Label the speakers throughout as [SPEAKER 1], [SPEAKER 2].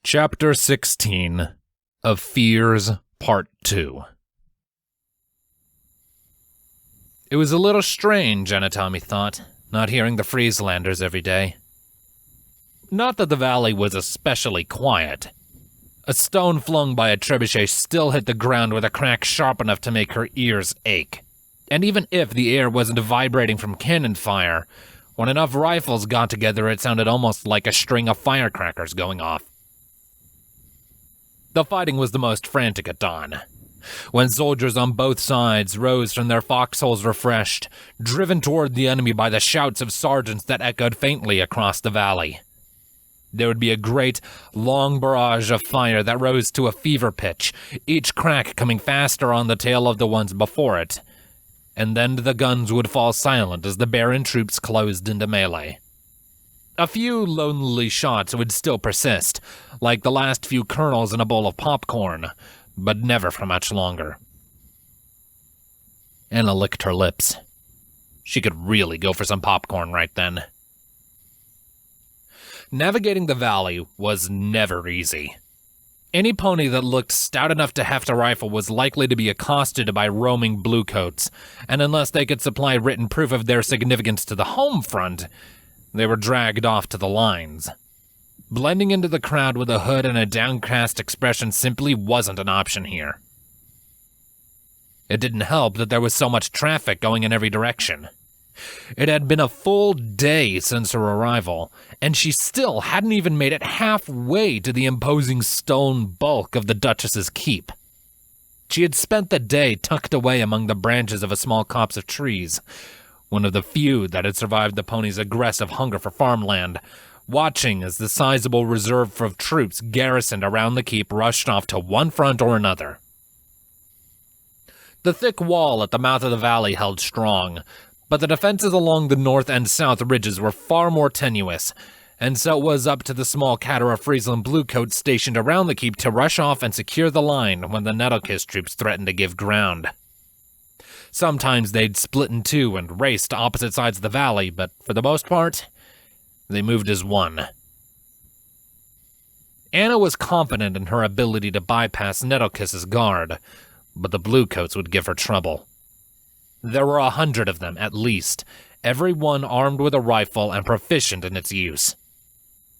[SPEAKER 1] Chapter 16 of Fears, Part 2. It was a little strange, Anatami thought, not hearing the Frieslanders every day. Not that the valley was especially quiet. A stone flung by a trebuchet still hit the ground with a crack sharp enough to make her ears ache. And even if the air wasn't vibrating from cannon fire, when enough rifles got together it sounded almost like a string of firecrackers going off. The fighting was the most frantic at dawn, when soldiers on both sides rose from their foxholes refreshed, driven toward the enemy by the shouts of sergeants that echoed faintly across the valley. There would be a great, long barrage of fire that rose to a fever pitch, each crack coming faster on the tail of the ones before it, and then the guns would fall silent as the Baron troops closed into melee. A few lonely shots would still persist, like the last few kernels in a bowl of popcorn, but never for much longer. Anna licked her lips. She could really go for some popcorn right then. Navigating the valley was never easy. Any pony that looked stout enough to heft a rifle was likely to be accosted by roaming bluecoats, and unless they could supply written proof of their significance to the home front, they were dragged off to the lines. Blending into the crowd with a hood and a downcast expression simply wasn't an option here. It didn't help that there was so much traffic going in every direction. It had been a full day since her arrival, and she still hadn't even made it halfway to the imposing stone bulk of the Duchess's keep. She had spent the day tucked away among the branches of a small copse of trees, one of the few that had survived the pony's aggressive hunger for farmland, watching as the sizable reserve of troops garrisoned around the keep rushed off to one front or another. The thick wall at the mouth of the valley held strong, but the defenses along the north and south ridges were far more tenuous, and so it was up to the small cadre of Friesland bluecoats stationed around the keep to rush off and secure the line when the Nettlekiss troops threatened to give ground. Sometimes they'd split in two and race to opposite sides of the valley, but for the most part, they moved as one. Anna was confident in her ability to bypass Nettlekiss's guard, but the bluecoats would give her trouble. There were 100 of them, at least, every one armed with a rifle and proficient in its use.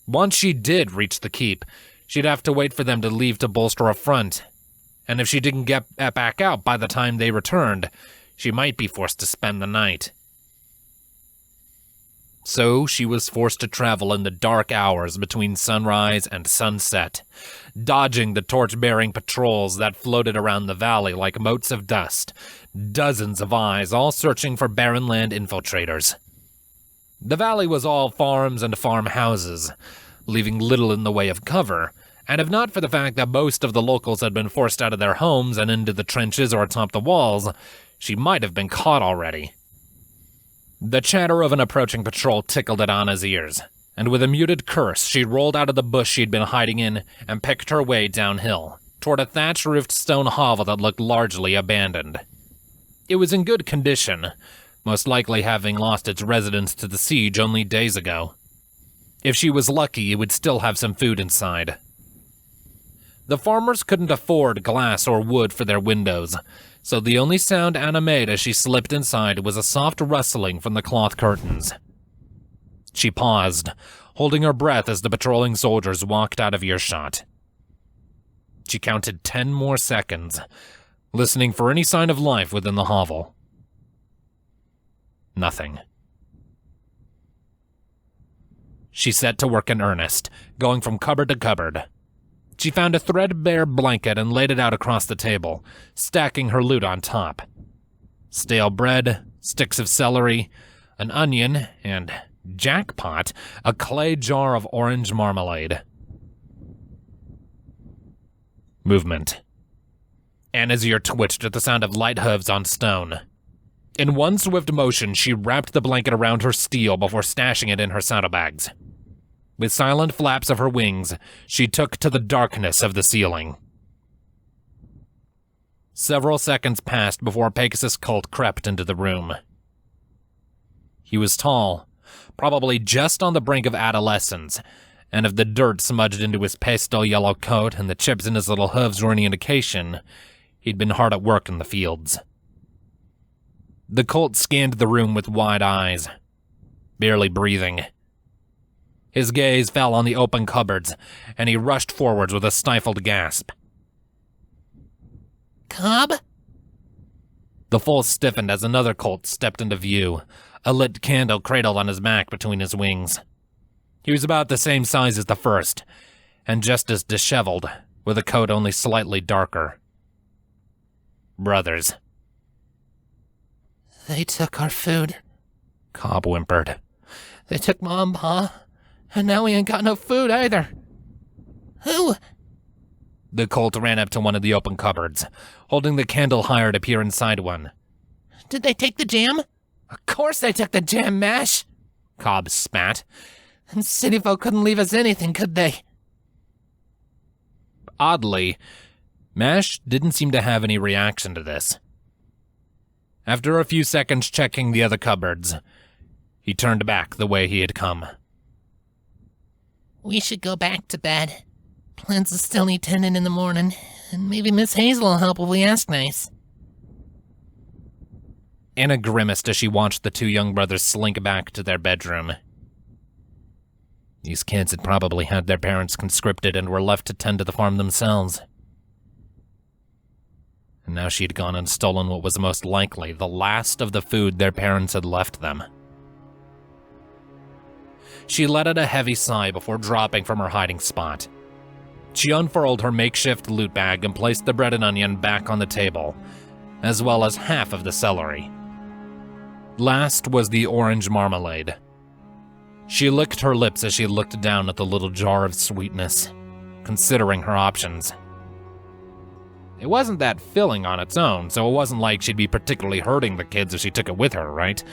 [SPEAKER 1] Once she did reach the keep, she'd have to wait for them to leave to bolster a front, and if she didn't get back out by the time they returned, she might be forced to spend the night. So she was forced to travel in the dark hours between sunrise and sunset, dodging the torch-bearing patrols that floated around the valley like motes of dust, dozens of eyes all searching for barren land infiltrators. The valley was all farms and farmhouses, leaving little in the way of cover, and if not for the fact that most of the locals had been forced out of their homes and into the trenches or atop the walls, she might have been caught already. The chatter of an approaching patrol tickled at Anna's ears, and with a muted curse, she rolled out of the bush she'd been hiding in and picked her way downhill, toward a thatch-roofed stone hovel that looked largely abandoned. It was in good condition, most likely having lost its residents to the siege only days ago. If she was lucky, it would still have some food inside. The farmers couldn't afford glass or wood for their windows, so the only sound Anna made as she slipped inside was a soft rustling from the cloth curtains. She paused, holding her breath as the patrolling soldiers walked out of earshot. She counted 10 more seconds, listening for any sign of life within the hovel. Nothing. She set to work in earnest, going from cupboard to cupboard. She found a threadbare blanket and laid it out across the table, stacking her loot on top. Stale bread, sticks of celery, an onion, and, jackpot, a clay jar of orange marmalade. Movement. Anna's ear twitched at the sound of light hooves on stone. In one swift motion, she wrapped the blanket around her steel before stashing it in her saddlebags. With silent flaps of her wings, she took to the darkness of the ceiling. Several seconds passed before Pegasus Colt crept into the room. He was tall, probably just on the brink of adolescence, And if the dirt smudged into his pastel yellow coat and the chips in his little hooves were any indication, he'd been hard at work in the fields. The colt scanned the room with wide eyes, barely breathing. His gaze fell on the open cupboards, and he rushed forwards with a stifled gasp.
[SPEAKER 2] Cobb?
[SPEAKER 1] The foal stiffened as another colt stepped into view, a lit candle cradled on his back between his wings. He was about the same size as the first, and just as disheveled, with a coat only slightly darker. Brothers.
[SPEAKER 2] They took our food,
[SPEAKER 1] Cobb whimpered.
[SPEAKER 2] They took Mom, Pa, and now we ain't got no food either. Who?
[SPEAKER 1] The colt ran up to one of the open cupboards, holding the candle higher to peer inside one.
[SPEAKER 2] Did they take the jam? Of course they took the jam, Mash,
[SPEAKER 1] Cobb spat.
[SPEAKER 2] And city folk couldn't leave us anything, could they?
[SPEAKER 1] Oddly, Mash didn't seem to have any reaction to this. After a few seconds checking the other cupboards, he turned back the way he had come.
[SPEAKER 2] We should go back to bed. Plans will still need tending in the morning, and maybe Miss Hazel will help if we ask nice.
[SPEAKER 1] Anna grimaced as she watched the two young brothers slink back to their bedroom. These kids had probably had their parents conscripted and were left to tend to the farm themselves. And now she'd gone and stolen what was most likely the last of the food their parents had left them. She let out a heavy sigh before dropping from her hiding spot. She unfurled her makeshift loot bag and placed the bread and onion back on the table, as well as half of the celery. Last was the orange marmalade. She licked her lips as she looked down at the little jar of sweetness, considering her options. It wasn't that filling on its own, so it wasn't like she'd be particularly hurting the kids if she took it with her, right?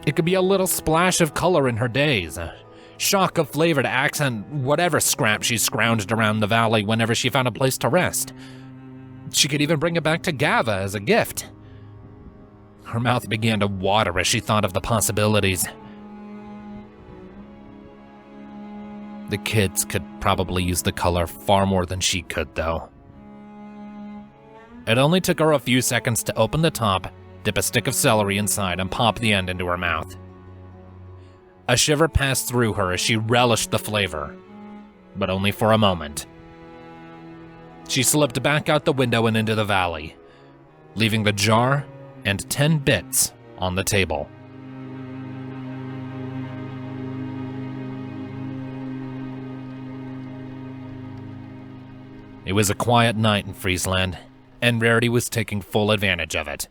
[SPEAKER 1] It could be a little splash of color in her days, a shock of flavor to accent whatever scrap she scrounged around the valley whenever she found a place to rest. She could even bring it back to Gava as a gift. Her mouth began to water as she thought of the possibilities. The kids could probably use the color far more than she could, though. It only took her a few seconds to open the top, dip a stick of celery inside, and pop the end into her mouth. A shiver passed through her as she relished the flavor, but only for a moment. She slipped back out the window and into the valley, leaving the jar and 10 bits on the table. It was a quiet night in Friesland, and Rarity was taking full advantage of it.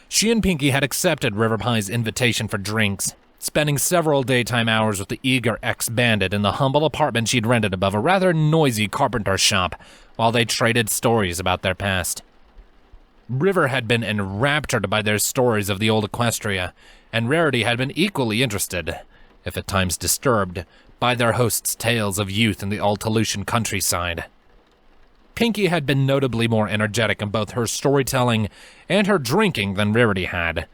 [SPEAKER 1] She and Pinky had accepted River Pie's invitation for drinks, spending several daytime hours with the eager ex-bandit in the humble apartment she'd rented above a rather noisy carpenter shop while they traded stories about their past. River had been enraptured by their stories of the old Equestria, and Rarity had been equally interested, if at times disturbed, by their host's tales of youth in the Altolution countryside. Pinky had been notably more energetic in both her storytelling and her drinking than Rarity had,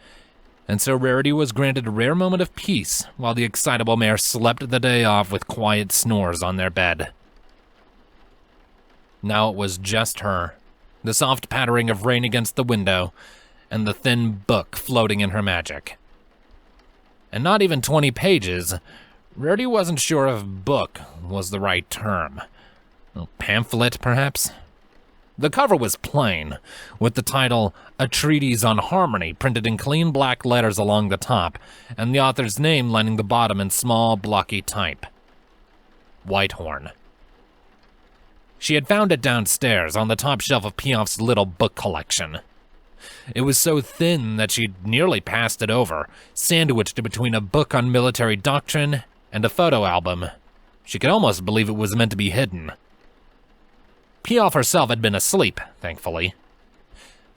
[SPEAKER 1] and so Rarity was granted a rare moment of peace while the excitable mare slept the day off with quiet snores on their bed. Now it was just her, the soft pattering of rain against the window, and the thin book floating in her magic. And not even 20 pages. Rarity wasn't sure if book was the right term. A pamphlet, perhaps? The cover was plain, with the title, A Treatise on Harmony, printed in clean black letters along the top, and the author's name lining the bottom in small, blocky type. Whitehorn. She had found it downstairs, on the top shelf of Piaf's little book collection. It was so thin that she'd nearly passed it over, sandwiched between a book on military doctrine and a photo album. She could almost believe it was meant to be hidden. Piaf herself had been asleep, thankfully.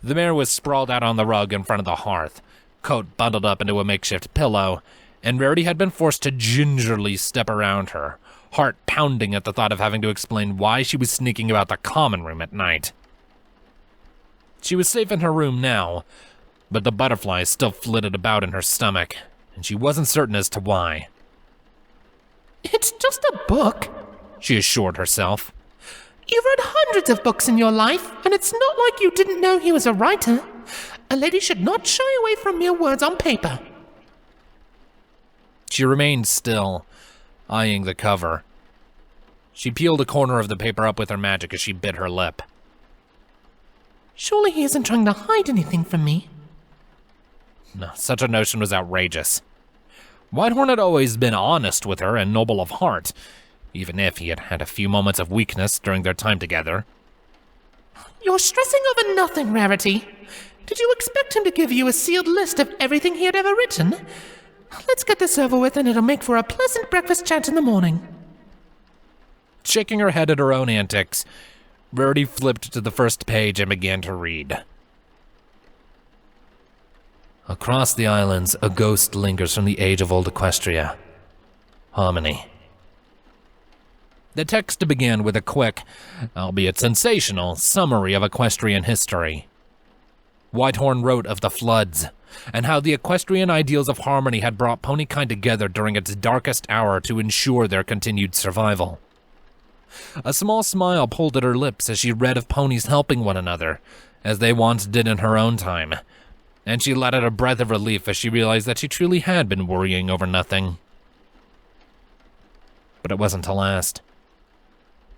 [SPEAKER 1] The mare was sprawled out on the rug in front of the hearth, coat bundled up into a makeshift pillow, and Rarity had been forced to gingerly step around her, heart pounding at the thought of having to explain why she was sneaking about the common room at night. She was safe in her room now, but the butterflies still flitted about in her stomach, and she wasn't certain as to why.
[SPEAKER 2] It's just a book,
[SPEAKER 1] she assured herself.
[SPEAKER 2] You've read hundreds of books in your life, and it's not like you didn't know he was a writer. A lady should not shy away from mere words on paper.
[SPEAKER 1] She remained still, eyeing the cover. She peeled a corner of the paper up with her magic as she bit her lip.
[SPEAKER 2] Surely he isn't trying to hide anything from me.
[SPEAKER 1] No, such a notion was outrageous. Whitehorn had always been honest with her and noble of heart, even if he had had a few moments of weakness during their time together.
[SPEAKER 2] You're stressing over nothing, Rarity. Did you expect him to give you a sealed list of everything he had ever written? Let's get this over with and it'll make for a pleasant breakfast chat in the morning.
[SPEAKER 1] Shaking her head at her own antics, Rarity flipped to the first page and began to read. Across the islands, a ghost lingers from the age of old Equestria. Harmony. The text began with a quick, albeit sensational, summary of equestrian history. Whitehorn wrote of the floods, and how the equestrian ideals of harmony had brought ponykind together during its darkest hour to ensure their continued survival. A small smile pulled at her lips as she read of ponies helping one another, as they once did in her own time, and she let out a breath of relief as she realized that she truly had been worrying over nothing. But it wasn't to last.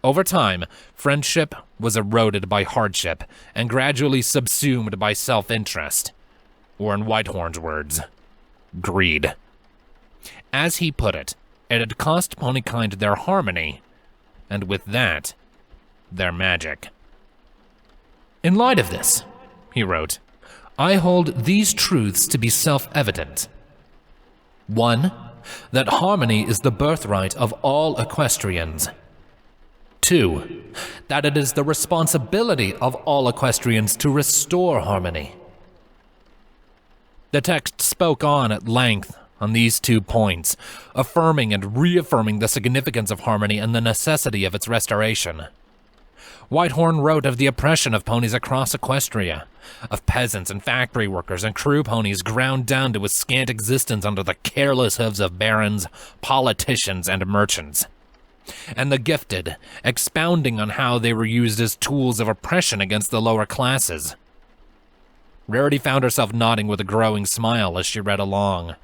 [SPEAKER 1] Over time, friendship was eroded by hardship and gradually subsumed by self-interest, or in Whitehorn's words, greed. As he put it had cost ponykind their harmony, and with that, their magic. In light of this, he wrote, I hold these truths to be self-evident. 1. That harmony is the birthright of all equestrians. 2. That it is the responsibility of all equestrians to restore harmony. The text spoke on at length on these 2 points, affirming and reaffirming the significance of harmony and the necessity of its restoration. Whitehorn wrote of the oppression of ponies across Equestria, of peasants and factory workers and crew ponies ground down to a scant existence under the careless hooves of barons, politicians, and merchants. And the gifted, expounding on how they were used as tools of oppression against the lower classes. Rarity found herself nodding with a growing smile as she read along.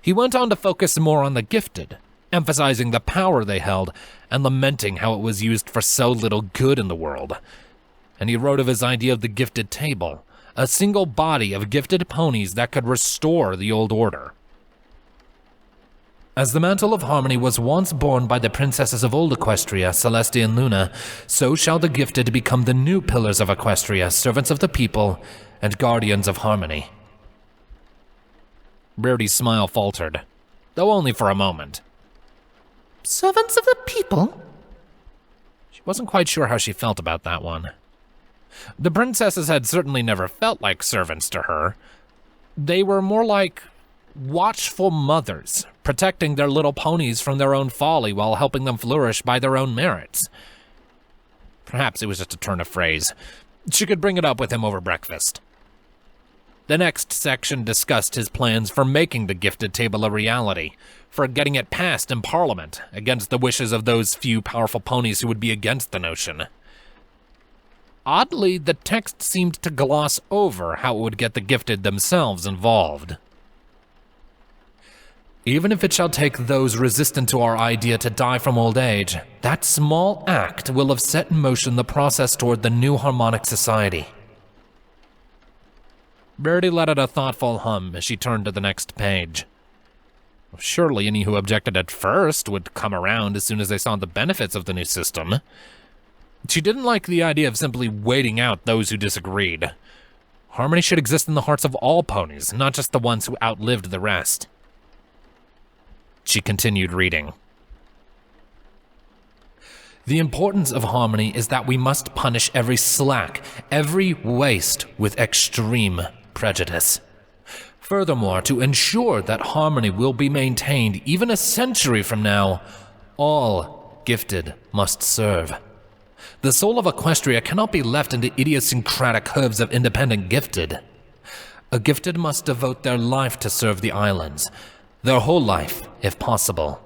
[SPEAKER 1] He went on to focus more on the gifted, emphasizing the power they held and lamenting how it was used for so little good in the world. And he wrote of his idea of the gifted table, a single body of gifted ponies that could restore the old order. As the mantle of harmony was once borne by the princesses of old Equestria, Celestia and Luna, so shall the gifted become the new pillars of Equestria, servants of the people and guardians of harmony. Rarity's smile faltered, though only for a moment.
[SPEAKER 2] Servants of the people?
[SPEAKER 1] She wasn't quite sure how she felt about that one. The princesses had certainly never felt like servants to her. They were more like watchful mothers, protecting their little ponies from their own folly while helping them flourish by their own merits. Perhaps it was just a turn of phrase. She could bring it up with him over breakfast. The next section discussed his plans for making the gifted table a reality, for getting it passed in Parliament, against the wishes of those few powerful ponies who would be against the notion. Oddly, the text seemed to gloss over how it would get the gifted themselves involved. Even if it shall take those resistant to our idea to die from old age, that small act will have set in motion the process toward the new harmonic society. Rarity let out a thoughtful hum as she turned to the next page. Surely any who objected at first would come around as soon as they saw the benefits of the new system. She didn't like the idea of simply waiting out those who disagreed. Harmony should exist in the hearts of all ponies, not just the ones who outlived the rest. She continued reading. The importance of harmony is that we must punish every slack, every waste with extreme prejudice. Furthermore, to ensure that harmony will be maintained even a century from now, all gifted must serve. The soul of Equestria cannot be left in the idiosyncratic hooves of independent gifted. A gifted must devote their life to serve the islands. Their whole life, if possible.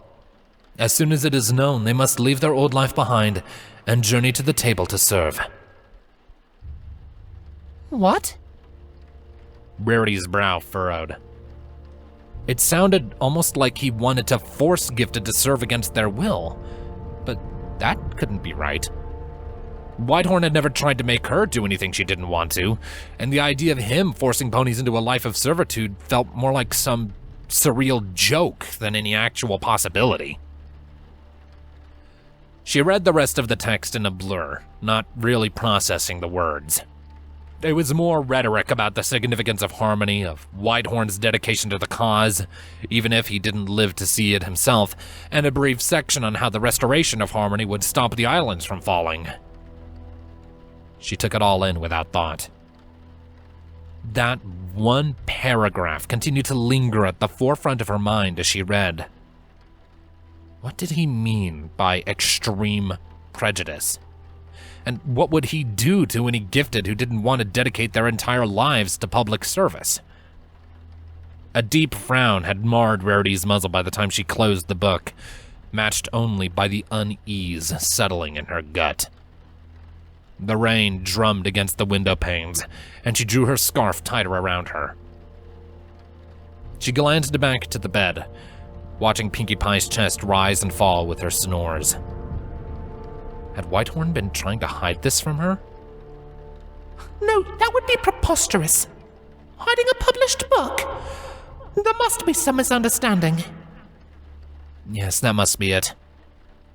[SPEAKER 1] As soon as it is known, they must leave their old life behind and journey to the table to serve.
[SPEAKER 2] What?
[SPEAKER 1] Rarity's brow furrowed. It sounded almost like he wanted to force Gifted to serve against their will, but that couldn't be right. Whitehorn had never tried to make her do anything she didn't want to, and the idea of him forcing ponies into a life of servitude felt more like some surreal joke than any actual possibility. She read the rest of the text in a blur, not really processing the words. It was more rhetoric about the significance of harmony, of Whitehorn's dedication to the cause, even if he didn't live to see it himself, and a brief section on how the restoration of harmony would stop the islands from falling. She took it all in without thought. That one paragraph continued to linger at the forefront of her mind as she read. What did he mean by extreme prejudice? And what would he do to any Gifted who didn't want to dedicate their entire lives to public service? A deep frown had marred Rarity's muzzle by the time she closed the book, matched only by the unease settling in her gut. The rain drummed against the window panes, and she drew her scarf tighter around her. She glanced back to the bed, watching Pinkie Pie's chest rise and fall with her snores. Had Whitehorn been trying to hide this from her?
[SPEAKER 2] No, that would be preposterous. Hiding a published book? There must be some misunderstanding.
[SPEAKER 1] Yes, that must be it.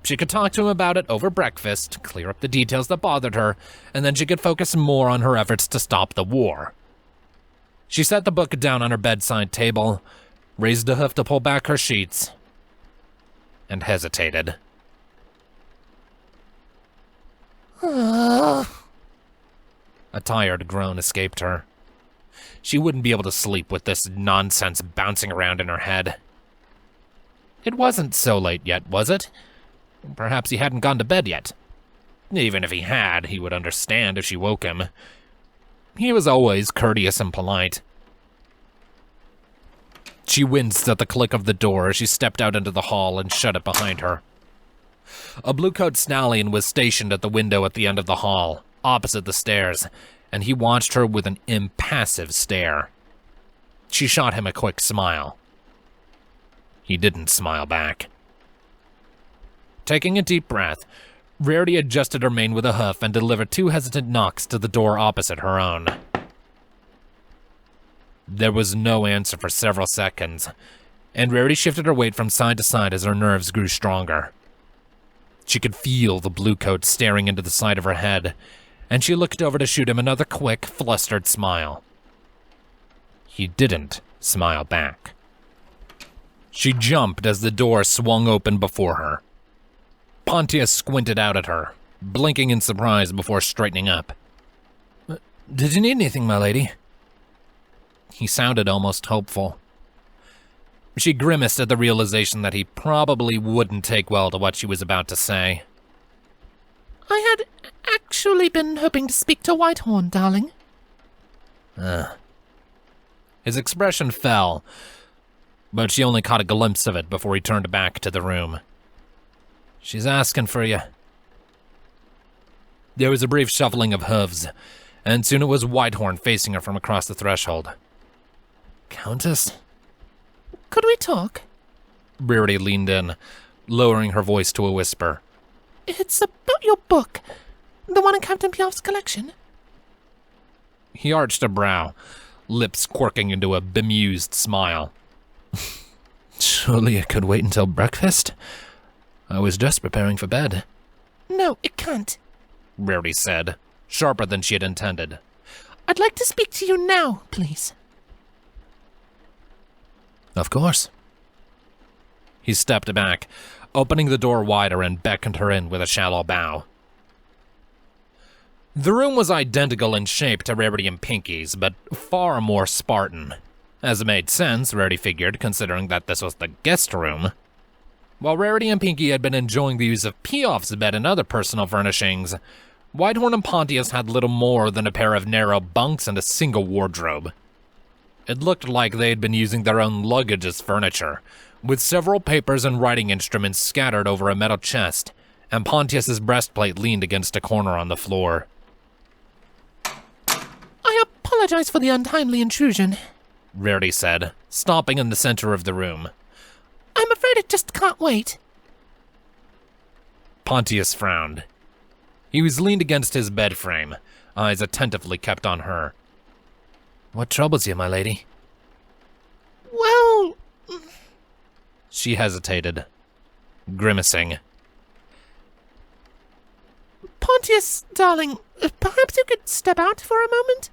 [SPEAKER 1] She could talk to him about it over breakfast, clear up the details that bothered her, and then she could focus more on her efforts to stop the war. She set the book down on her bedside table, raised a hoof to pull back her sheets, and hesitated. A tired groan escaped her. She wouldn't be able to sleep with this nonsense bouncing around in her head. It wasn't so late yet, was it? Perhaps he hadn't gone to bed yet. Even if he had, he would understand if she woke him. He was always courteous and polite. She winced at the click of the door as she stepped out into the hall and shut it behind her. A blue-coat stallion was stationed at the window at the end of the hall, opposite the stairs, and he watched her with an impassive stare. She shot him a quick smile. He didn't smile back. Taking a deep breath, Rarity adjusted her mane with a hoof and delivered 2 hesitant knocks to the door opposite her own. There was no answer for several seconds, and Rarity shifted her weight from side to side as her nerves grew stronger. She could feel the blue coat staring into the side of her head, and she looked over to shoot him another quick, flustered smile. He didn't smile back. She jumped as the door swung open before her. Pontius squinted out at her, blinking in surprise before straightening up. "Did you need anything, my lady?" He sounded almost hopeful. She grimaced at the realization that he probably wouldn't take well to what she was about to say.
[SPEAKER 2] I had actually been hoping to speak to Whitehorn, darling.
[SPEAKER 1] His expression fell, but she only caught a glimpse of it before he turned back to the room. "She's asking for you." There was a brief shuffling of hooves, and soon it was Whitehorn facing her from across the threshold. "Countess?"
[SPEAKER 2] Could we talk?
[SPEAKER 1] Rarity leaned in, lowering her voice to a whisper.
[SPEAKER 2] It's about your book, the one in Captain Piaf's collection.
[SPEAKER 1] He arched a brow, lips quirking into a bemused smile. "Surely it could wait until breakfast? I was just preparing for bed."
[SPEAKER 2] "No, it can't,"
[SPEAKER 1] Rarity said, sharper than she had intended.
[SPEAKER 2] "I'd like to speak to you now, please."
[SPEAKER 1] "Of course." He stepped back, opening the door wider and beckoned her in with a shallow bow. The room was identical in shape to Rarity and Pinkie's, but far more Spartan. As it made sense, Rarity figured, considering that this was the guest room. While Rarity and Pinkie had been enjoying the use of Piaf's bed and other personal furnishings, Whitehorn and Pontius had little more than a pair of narrow bunks and a single wardrobe. It looked like they'd been using their own luggage as furniture, with several papers and writing instruments scattered over a metal chest, and Pontius's breastplate leaned against a corner on the floor.
[SPEAKER 2] I apologize for the untimely intrusion,
[SPEAKER 1] Rarity said, stopping in the center of the room.
[SPEAKER 2] I'm afraid it just can't wait.
[SPEAKER 1] Pontius frowned. He was leaned against his bed frame, eyes attentively kept on her. What troubles you, my lady?
[SPEAKER 2] Well...
[SPEAKER 1] She hesitated, grimacing.
[SPEAKER 2] Pontius, darling, perhaps you could step out for a moment?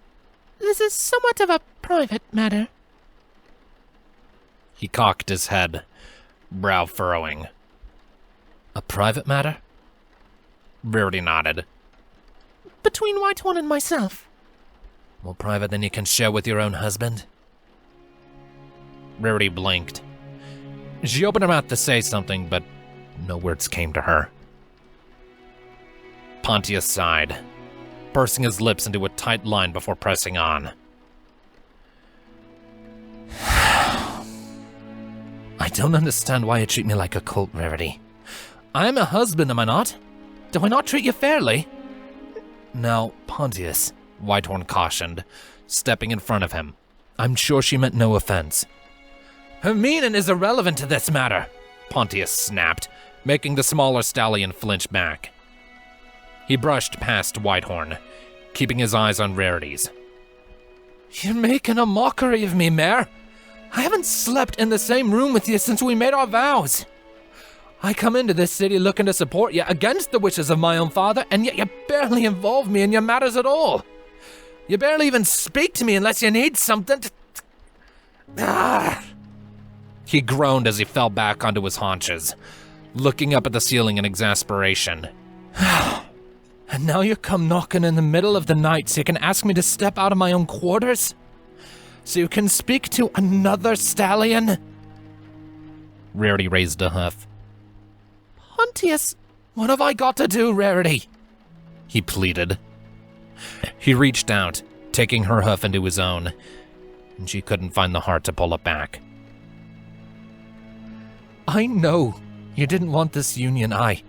[SPEAKER 2] This is somewhat of a private matter.
[SPEAKER 1] He cocked his head, brow furrowing. A private matter? Rarity nodded.
[SPEAKER 2] Between Whitehorn and myself.
[SPEAKER 1] More private than you can share with your own husband? Rarity blinked. She opened her mouth to say something, but no words came to her. Pontius sighed, pursing his lips into a tight line before pressing on. I don't understand why you treat me like a cult, Rarity. I am a husband, am I not? Do I not treat you fairly? Now, Pontius, Whitehorn cautioned, stepping in front of him. I'm sure she meant no offense. Her meaning is irrelevant to this matter, Pontius snapped, making the smaller stallion flinch back. He brushed past Whitehorn, keeping his eyes on Rarity's. You're making a mockery of me, Mare. I haven't slept in the same room with you since we made our vows. I come into this city looking to support you against the wishes of my own father, and yet you barely involve me in your matters at all. You barely even speak to me unless you need something to... He groaned as he fell back onto his haunches, looking up at the ceiling in exasperation. And now you come knocking in the middle of the night so you can ask me to step out of my own quarters? So you can speak to another stallion? Rarity raised a hoof.
[SPEAKER 2] Pontius,
[SPEAKER 1] what have I got to do, Rarity? He pleaded. He reached out, taking her hoof into his own, and she couldn't find the heart to pull it back. I know you didn't want this union, I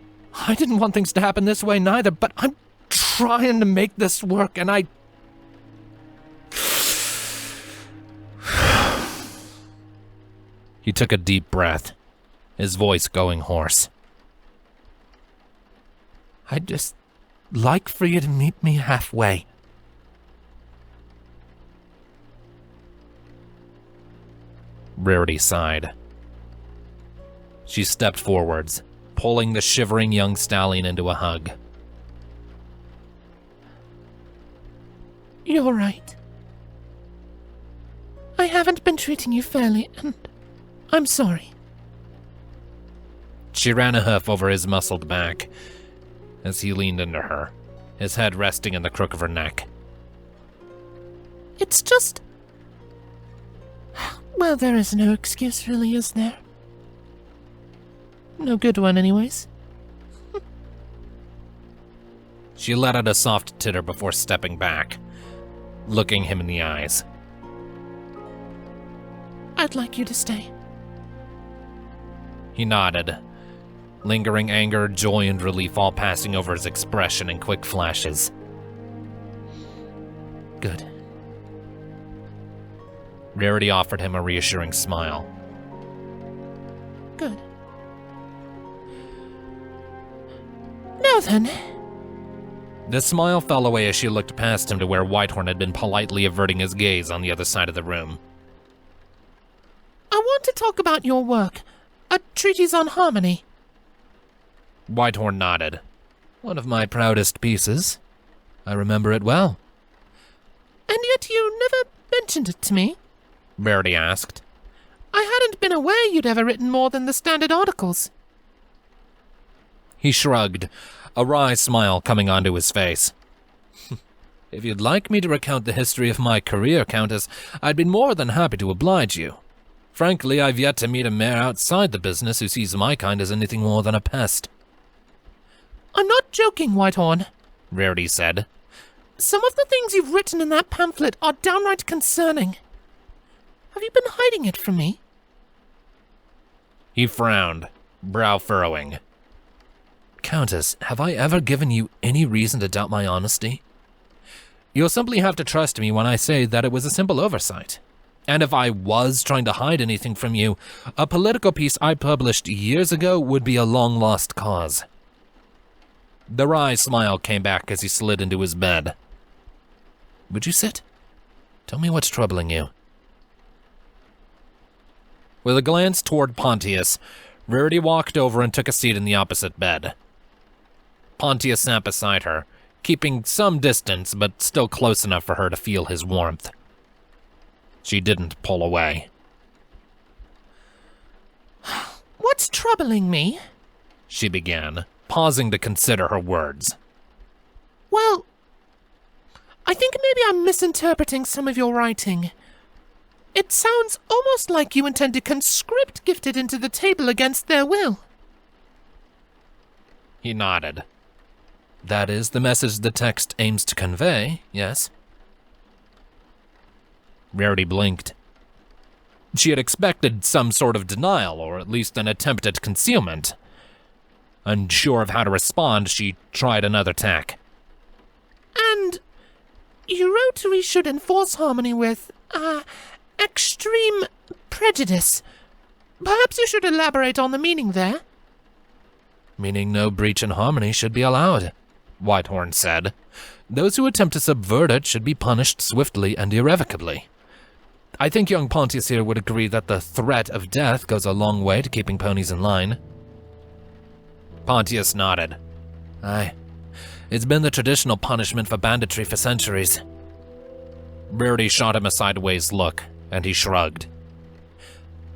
[SPEAKER 1] didn't want things to happen this way neither, but I'm trying to make this work, and I... He took a deep breath, his voice going hoarse. I'd just like for you to meet me halfway. Rarity sighed. She stepped forwards, pulling the shivering young stallion into a hug.
[SPEAKER 2] You're right. I haven't been treating you fairly, and I'm sorry.
[SPEAKER 1] She ran a hoof over his muscled back as he leaned into her, his head resting in the crook of her neck.
[SPEAKER 2] It's just... Well, there is no excuse really, is there? No good one, anyways.
[SPEAKER 1] She let out a soft titter before stepping back, looking him in the eyes.
[SPEAKER 2] I'd like you to stay.
[SPEAKER 1] He nodded, lingering anger, joy, and relief all passing over his expression in quick flashes. Good. Rarity offered him a reassuring smile.
[SPEAKER 2] Good. Now then.
[SPEAKER 1] The smile fell away as she looked past him to where Whitehorn had been politely averting his gaze on the other side of the room.
[SPEAKER 2] I want to talk about your work. A treatise on harmony.
[SPEAKER 1] Whitehorn nodded. One of my proudest pieces. I remember it well.
[SPEAKER 2] And yet you never mentioned it to me?
[SPEAKER 1] Rarity asked.
[SPEAKER 2] I hadn't been aware you'd ever written more than the standard articles.
[SPEAKER 1] He shrugged, a wry smile coming onto his face. If you'd like me to recount the history of my career, Countess, I'd be more than happy to oblige you. Frankly, I've yet to meet a mare outside the business who sees my kind as anything more than a pest.
[SPEAKER 2] I'm not joking, Whitehorn,
[SPEAKER 1] Rarity said.
[SPEAKER 2] Some of the things you've written in that pamphlet are downright concerning. Have you been hiding it from me?
[SPEAKER 1] He frowned, brow furrowing. Countess, have I ever given you any reason to doubt my honesty? You'll simply have to trust me when I say that it was a simple oversight. And if I was trying to hide anything from you, a political piece I published years ago would be a long-lost cause. The wry smile came back as he slid into his bed. Would you sit? Tell me what's troubling you. With a glance toward Pontius, Rarity walked over and took a seat in the opposite bed. Pontius sat beside her, keeping some distance but still close enough for her to feel his warmth. She didn't pull away.
[SPEAKER 2] What's troubling me?
[SPEAKER 1] She began, pausing to consider her words.
[SPEAKER 2] Well, I think maybe I'm misinterpreting some of your writing. It sounds almost like you intend to conscript Gifted into the table against their will.
[SPEAKER 1] He nodded. That is the message the text aims to convey, yes? Rarity blinked. She had expected some sort of denial, or at least an attempt at concealment. Unsure of how to respond, she tried another tack.
[SPEAKER 2] And you wrote we should enforce harmony with, extreme prejudice. Perhaps you should elaborate on the meaning there.
[SPEAKER 1] Meaning no breach in harmony should be allowed, Whitehorn said. Those who attempt to subvert it should be punished swiftly and irrevocably. I think young Pontius here would agree that the threat of death goes a long way to keeping ponies in line. Pontius nodded. Aye. It's been the traditional punishment for banditry for centuries. Rarity shot him a sideways look, and he shrugged.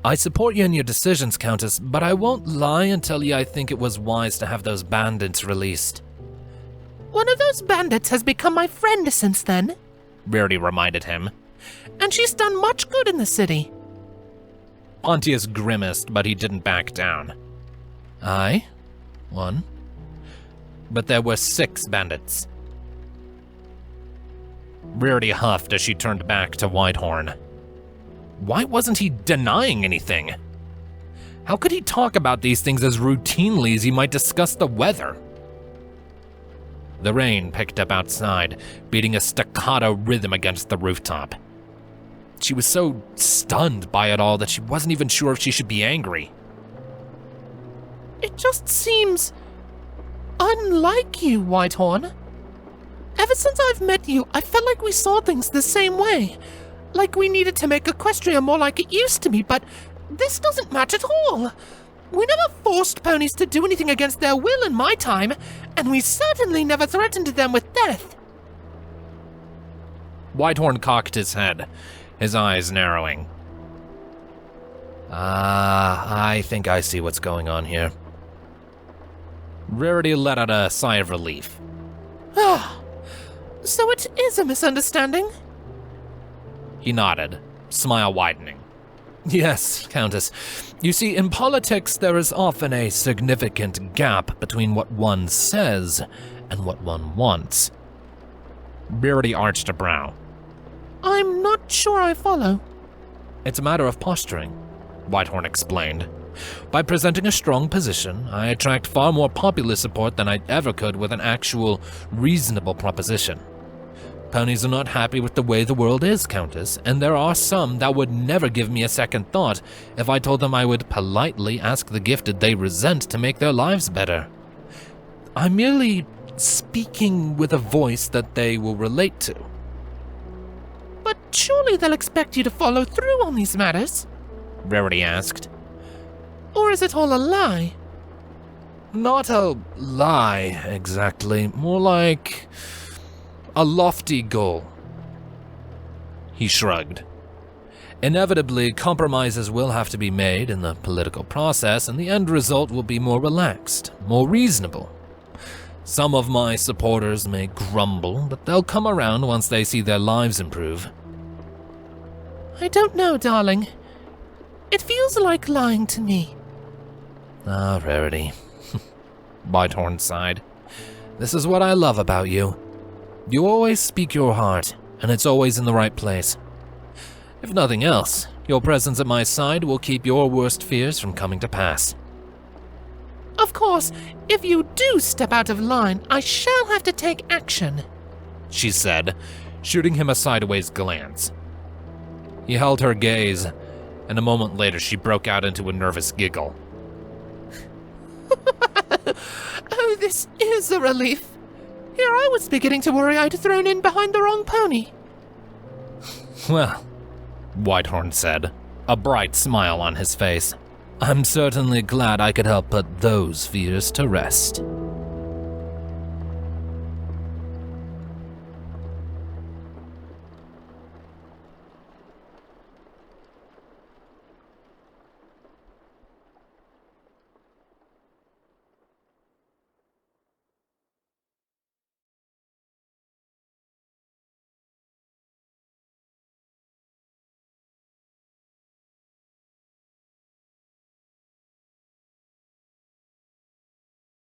[SPEAKER 1] I support you in your decisions, Countess, but I won't lie and tell you I think it was wise to have those bandits released.
[SPEAKER 2] One of those bandits has become my friend since then,
[SPEAKER 1] Rarity reminded him.
[SPEAKER 2] And she's done much good in the city.
[SPEAKER 1] Pontius grimaced, but he didn't back down. Aye? One. But there were 6 bandits. Rarity huffed as she turned back to Whitehorn. Why wasn't he denying anything? How could he talk about these things as routinely as he might discuss the weather? The rain picked up outside, beating a staccato rhythm against the rooftop. She was so stunned by it all that she wasn't even sure if she should be angry.
[SPEAKER 2] It just seems unlike you, Whitehorn. Ever since I've met you, I felt like we saw things the same way. Like we needed to make Equestria more like it used to be, but this doesn't match at all. We never forced ponies to do anything against their will in my time, and we certainly never threatened them with death.
[SPEAKER 1] Whitehorn cocked his head, his eyes narrowing. I think I see what's going on here. Rarity let out a sigh of relief.
[SPEAKER 2] So it is a misunderstanding?
[SPEAKER 1] He nodded, smile widening. Yes, Countess. You see, in politics there is often a significant gap between what one says and what one wants. Rarity arched a brow.
[SPEAKER 2] I'm not sure I follow.
[SPEAKER 1] It's a matter of posturing, Whitehorn explained. By presenting a strong position, I attract far more popular support than I ever could with an actual, reasonable proposition. Ponies are not happy with the way the world is, Countess, and there are some that would never give me a second thought if I told them I would politely ask the gifted they resent to make their lives better. I'm merely speaking with a voice that they will relate to.
[SPEAKER 2] But surely they'll expect you to follow through on these matters?
[SPEAKER 1] Rarity asked.
[SPEAKER 2] Or is it all a lie?
[SPEAKER 1] Not a lie, exactly. More like a lofty goal. He shrugged. Inevitably, compromises will have to be made in the political process, and the end result will be more relaxed, more reasonable. Some of my supporters may grumble, but they'll come around once they see their lives improve.
[SPEAKER 2] I don't know, darling. It feels like lying to me.
[SPEAKER 1] Ah, Rarity. Whitehorn sighed. This is what I love about you. You always speak your heart, and it's always in the right place. If nothing else, your presence at my side will keep your worst fears from coming to pass.
[SPEAKER 2] Of course, if you do step out of line, I shall have to take action,
[SPEAKER 1] she said, shooting him a sideways glance. He held her gaze, and a moment later she broke out into a nervous giggle.
[SPEAKER 2] Oh, this is a relief. Here I was beginning to worry I'd thrown in behind the wrong pony.
[SPEAKER 1] Well, Whitehorn said, a bright smile on his face. I'm certainly glad I could help put those fears to rest.